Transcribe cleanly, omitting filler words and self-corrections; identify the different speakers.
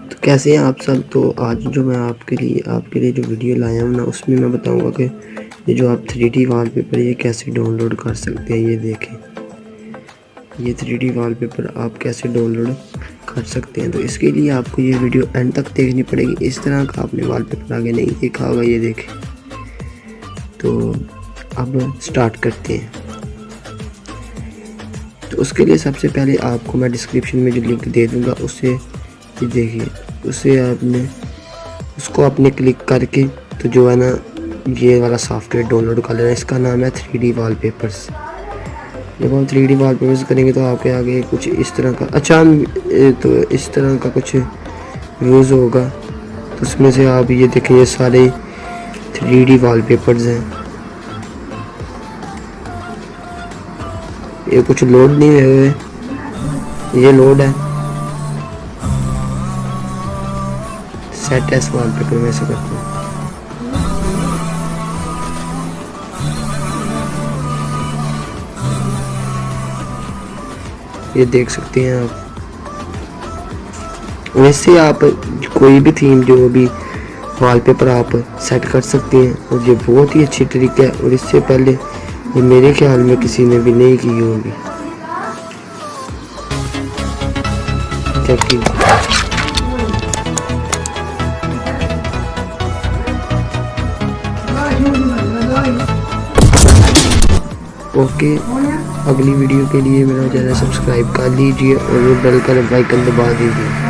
Speaker 1: तो कैसे हैं आप सब। तो आज जो मैं आपके लिए जो वीडियो लाया हूँ ना, उसमें मैं बताऊँगा कि ये जो आप 3D वॉलपेपर ये कैसे डाउनलोड कर सकते हैं। ये देखें, ये 3D वॉलपेपर आप कैसे डाउनलोड कर सकते हैं। तो इसके लिए आपको ये वीडियो एंड तक देखनी पड़ेगी। इस तरह का आपने वॉलपेपर आगे नहीं देखा होगा। ये देखें, तो अब स्टार्ट करते हैं। तो उसके लिए सबसे पहले आपको मैं डिस्क्रिप्शन में जो लिंक दे दूँगा उससे देखिए, उसको आपने क्लिक करके तो जो है ना ये वाला सॉफ्टवेयर डाउनलोड कर लेना। इसका नाम है 3D वॉलपेपर्स। जब हम 3D वॉलपेपर्स करेंगे तो आपके आगे कुछ इस तरह का तो इस तरह का कुछ व्यूज़ होगा। तो उसमें से आप ये देखें, ये सारे 3D वॉलपेपर्स हैं। ये कुछ लोड नहीं हुए, ये लोड है। सेट एस वॉलपेपर में से करते हैं। ये देख सकते हैं आप। वैसे आप कोई भी थीम जो भी वॉलपेपर आप सेट कर सकते हैं, और ये बहुत ही अच्छी तरीका है। और इससे पहले ये मेरे ख्याल में किसी ने भी नहीं की होगी। ओके, अगली वीडियो के लिए मेरा चैनल सब्सक्राइब कर लीजिए और बेल का आइकन दबा दीजिए।